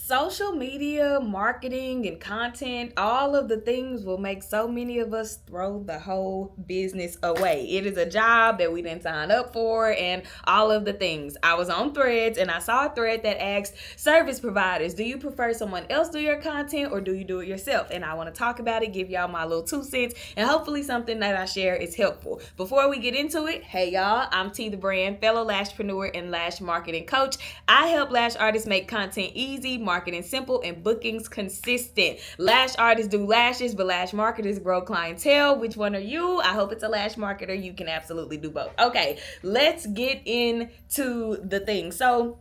Social media, marketing, and content, all of the things will make so many of us throw the whole business away. It is a job that we didn't sign up for, and all of the things. I was on Threads and I saw a thread that asked service providers, do you prefer someone else do your content or do you do it yourself? And I want to talk about it, give y'all my little 2 cents, and hopefully something that I share is helpful. Before we get into it, hey y'all, I'm T the Brand, fellow Lashpreneur and Lash marketing coach. I help lash artists make content easy, marketing simple, and bookings consistent. Lash artists do lashes, but lash marketers grow clientele. Which one are you? I hope it's a lash marketer. You can absolutely do both. Okay, let's get into the thing. So,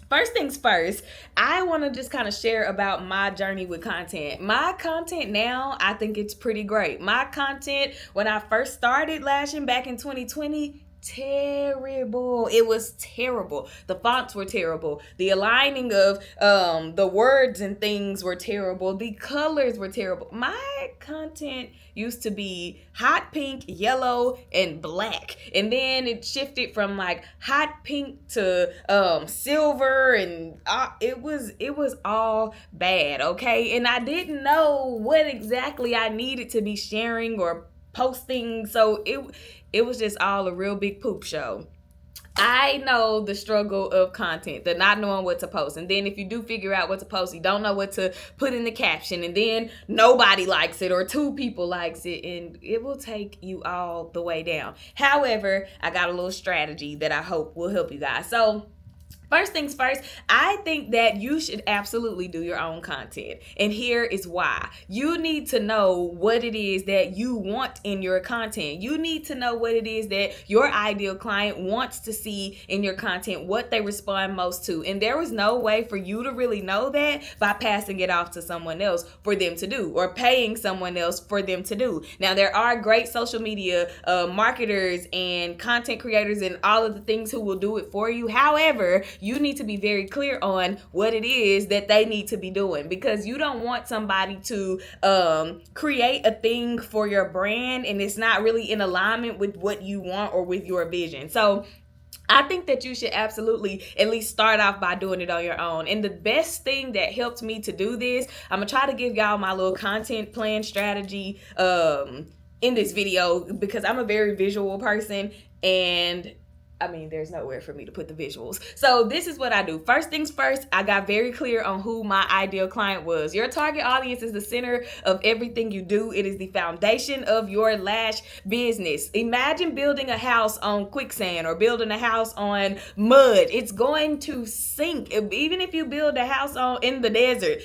first things first, I want to just kind of share about my journey with content. My content now, I think it's pretty great. My content, when I first started lashing back in 2020, terrible. It was terrible. The fonts were terrible. The aligning of the words and things were terrible. The colors were terrible. My content used to be hot pink, yellow, and black, and then it shifted from like hot pink to silver, and it was all bad. Okay, and I didn't know what exactly I needed to be sharing or posting, so it was just all a real big poop show. I know the struggle of content, the not knowing what to post. And then if you do figure out what to post, you don't know what to put in the caption. And then nobody likes it or 2 people likes it. And it will take you all the way down. However, I got a little strategy that I hope will help you guys. So, first things first, I think that you should absolutely do your own content. And here is why. You need to know what it is that you want in your content. You need to know what it is that your ideal client wants to see in your content, what they respond most to. And there is no way for you to really know that by passing it off to someone else for them to do or paying someone else for them to do. Now, there are great social media marketers and content creators and all of the things who will do it for you. However, you need to be very clear on what it is that they need to be doing, because you don't want somebody to create a thing for your brand and it's not really in alignment with what you want or with your vision. So I think that you should absolutely at least start off by doing it on your own. And the best thing that helped me to do this, I'm going to try to give y'all my little content plan strategy in this video, because I'm a very visual person, and I mean, there's nowhere for me to put the visuals. So this is what I do. First things first, I got very clear on who my ideal client was. Your target audience is the center of everything you do. It is the foundation of your lash business. Imagine building a house on quicksand or building a house on mud. It's going to sink. Even if you build a house in the desert,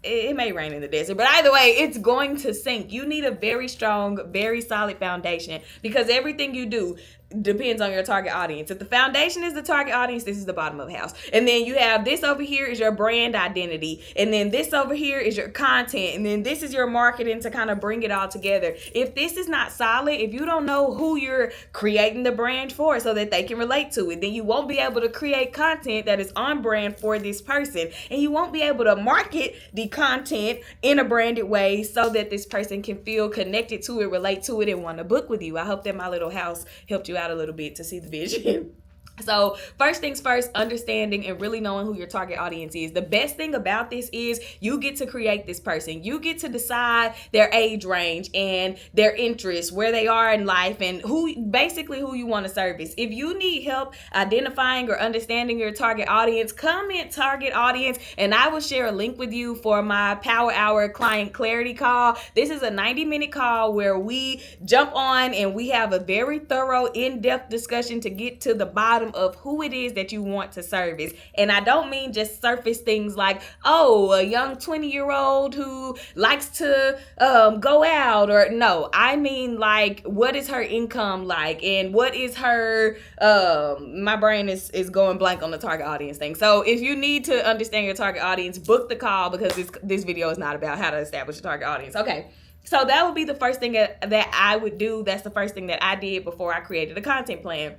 it may rain in the desert, but either way, it's going to sink. You need a very strong, very solid foundation, because everything you do depends on your target audience. If the foundation is the target audience, this is the bottom of the house. And then you have this over here is your brand identity. And then this over here is your content. And then this is your marketing to kind of bring it all together. If this is not solid, if you don't know who you're creating the brand for so that they can relate to it, then you won't be able to create content that is on brand for this person. And you won't be able to market the content in a branded way so that this person can feel connected to it, relate to it, and want to book with you. I hope that my little house helped you out a little bit to see the vision. So first things first, understanding and really knowing who your target audience is. The best thing about this is you get to create this person. You get to decide their age range and their interests, where they are in life, and who you want to service. If you need help identifying or understanding your target audience, comment target audience, and I will share a link with you for my Power Hour Client Clarity Call. This is a 90-minute call where we jump on and we have a very thorough, in-depth discussion to get to the bottom of who it is that you want to service. And I don't mean just surface things like, oh, a young 20-year-old who likes to go out, or no, I mean like, what is her income like, and what is her my brain is going blank on the target audience thing. So if you need to understand your target audience, book the call, because this video is not about how to establish a target audience. Okay. So that would be the first thing that I would do. That's the first thing that I did before I created a content plan.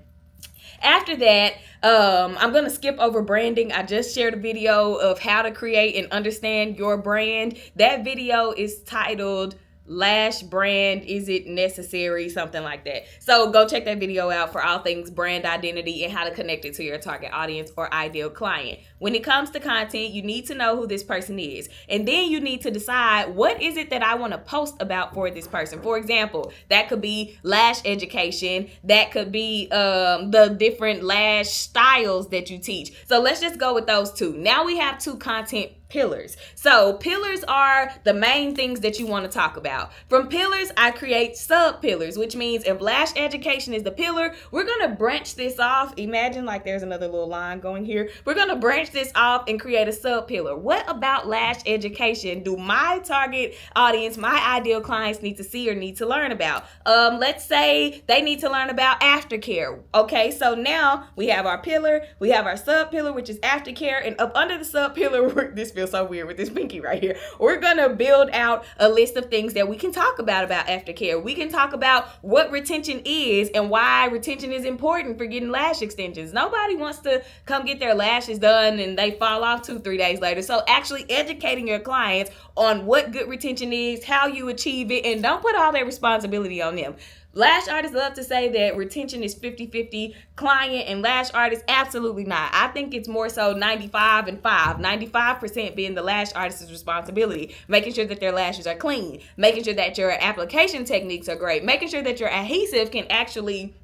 After that, I'm going to skip over branding. I just shared a video of how to create and understand your brand. That video is titled Lash Brand, Is It Necessary? Something like that. So go check that video out for all things brand identity and how to connect it to your target audience or ideal client. when it comes to content, you need to know who this person is. And then you need to decide, what is it that I want to post about for this person? For example, that could be lash education. That could be the different lash styles that you teach. So let's just go with those two. Now we have two content pillars. So pillars are the main things that you want to talk about. From pillars, I create sub pillars, which means if lash education is the pillar, we're going to branch this off. Imagine like there's another little line going here. We're going to branch this off and create a sub pillar. What about lash education do my target audience, my ideal clients need to see or need to learn about? Let's say they need to learn about aftercare. Okay, so now we have our pillar, we have our sub pillar, which is aftercare, and up under the sub pillar, this feels so weird with this pinky right here. We're gonna build out a list of things that we can talk about aftercare. We can talk about what retention is and why retention is important for getting lash extensions. Nobody wants to come get their lashes done and they fall off 2-3 days later. So actually educating your clients on what good retention is, how you achieve it, and don't put all that responsibility on them. Lash artists love to say that retention is 50-50 client and lash artists. Absolutely not. I think it's more so 95 and 5. 95% being the lash artist's responsibility, making sure that their lashes are clean, making sure that your application techniques are great, making sure that your adhesive can actually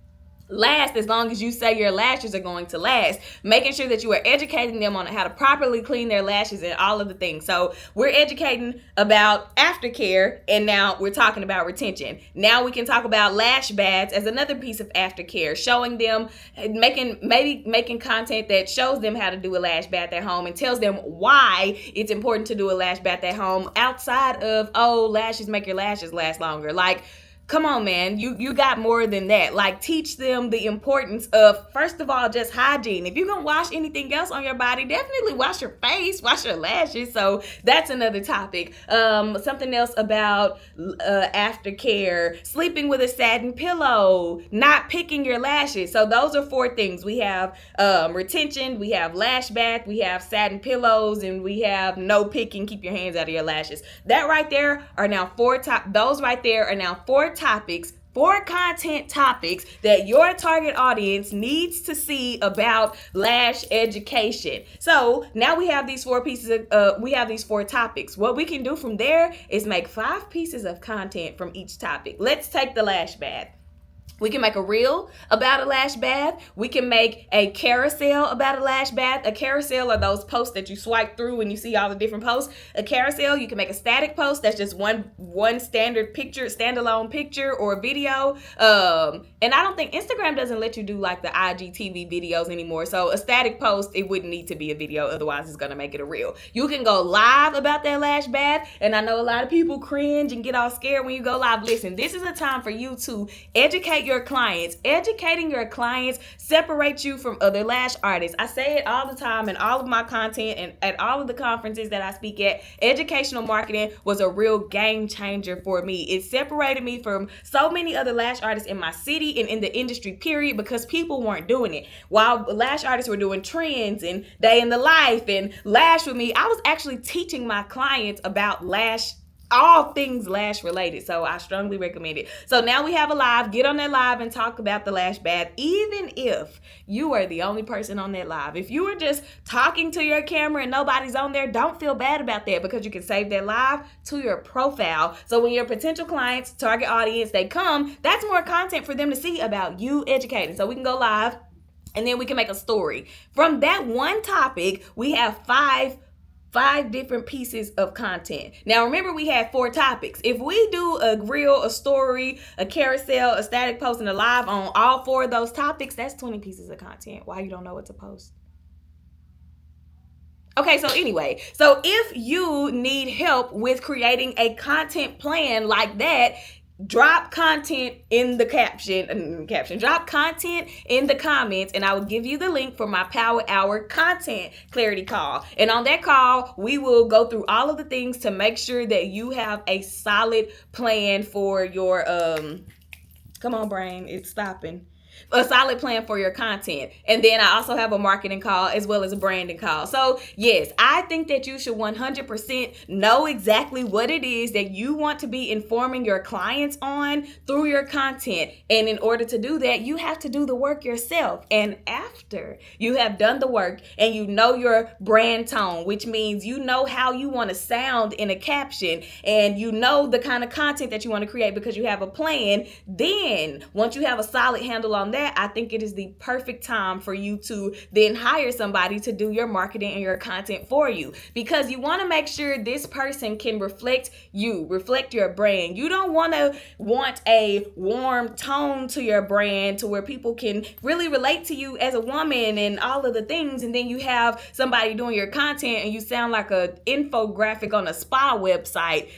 last as long as you say your lashes are going to last, making sure that you are educating them on how to properly clean their lashes and all of the things. So we're educating about aftercare, and now we're talking about retention. Now we can talk about lash baths as another piece of aftercare, showing them, making content that shows them how to do a lash bath at home and tells them why it's important to do a lash bath at home outside of, oh, lashes make your lashes last longer. Like, come on, man. You got more than that. Like, teach them the importance of, first of all, just hygiene. If you're going to wash anything else on your body, definitely wash your face, wash your lashes. So that's another topic. Something else about aftercare, sleeping with a satin pillow, not picking your lashes. So those are 4 things. We have retention, we have lash bath, we have satin pillows, and we have no picking, keep your hands out of your lashes. That right there are now 4 those right there are now 4 topics, 4 content topics that your target audience needs to see about lash education. So now we have these 4 pieces of, we have these 4 topics. What we can do from there is make 5 pieces of content from each topic. Let's take the lash bath. We can make a reel about a lash bath. We can make a carousel about a lash bath. A carousel are those posts that you swipe through and you see all the different posts. A carousel, you can make a static post that's just one standard picture, standalone picture or video. And I don't think Instagram doesn't let you do like the IGTV videos anymore. So a static post, it wouldn't need to be a video. Otherwise, it's going to make it a reel. You can go live about that lash bath. And I know a lot of people cringe and get all scared when you go live. Listen, this is a time for you to educate your clients. Educating your clients separates you from other lash artists. I say it all the time in all of my content and at all of the conferences that I speak at. Educational marketing was a real game changer for me. It separated me from so many other lash artists in my city and in the industry period, because people weren't doing it. While lash artists were doing trends and day in the life and lash with me, I was actually teaching my clients about lash, all things lash related. So I strongly recommend it. So now we have a live. Get on that live and talk about the lash bath, even if you are the only person on that live. If you are just talking to your camera and nobody's on there, don't feel bad about that, because you can save that live to your profile. So when your potential clients, target audience, they come, that's more content for them to see about you educating. So we can go live and then we can make a story. From that one topic, we have five different pieces of content. Now remember, we had 4 topics. If we do a reel, a story, a carousel, a static post, and a live on all 4 of those topics, that's 20 pieces of content. Why you don't know what to post? Okay, so anyway, so if you need help with creating a content plan like that, drop content in the caption, drop content in the comments, and I will give you the link for my Power Hour content clarity call. And on that call, we will go through all of the things to make sure that you have a solid plan for your, come on brain, it's stopping. A solid plan for your content. And then I also have a marketing call as well as a branding call. So yes, I think that you should 100% know exactly what it is that you want to be informing your clients on through your content. And in order to do that, you have to do the work yourself. And after you have done the work and you know your brand tone, which means you know how you want to sound in a caption, and you know the kind of content that you want to create because you have a plan, then once you have a solid handle on that, I think it is the perfect time for you to then hire somebody to do your marketing and your content for you, because you want to make sure this person can reflect you, reflect your brand. You don't want a warm tone to your brand to where people can really relate to you as a woman and all of the things, and then you have somebody doing your content and you sound like a infographic on a spa website.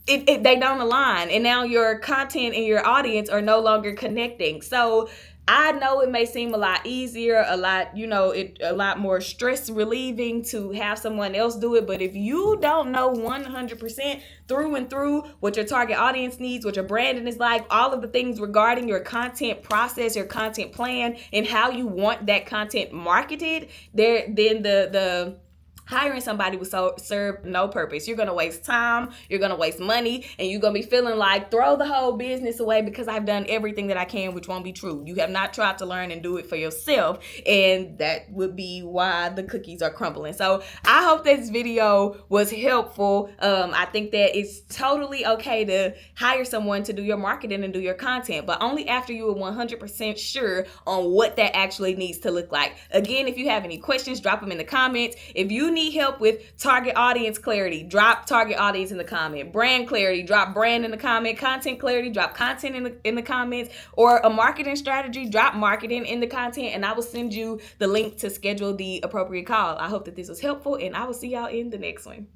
They don't align, and now your content and your audience are no longer connecting. So I know it may seem a lot easier, a lot more stress relieving to have someone else do it, but if you don't know 100% through and through what your target audience needs, what your branding is like, all of the things regarding your content process, your content plan, and how you want that content marketed, then the hiring somebody will serve no purpose. You're going to waste time, you're going to waste money, and you're going to be feeling like throw the whole business away because I've done everything that I can, which won't be true. You have not tried to learn and do it for yourself, and that would be why the cookies are crumbling. So I hope this video was helpful. I think that it's totally okay to hire someone to do your marketing and do your content, but only after you are 100% sure on what that actually needs to look like. Again, if you have any questions, drop them in the comments. If you need help with target audience clarity, drop target audience in the comment. Brand clarity, drop brand in the comment. Content clarity, drop content in the comments. Or a marketing strategy, drop marketing in the content, and I will send you the link to schedule the appropriate call. I hope that this was helpful, and I will see y'all in the next one.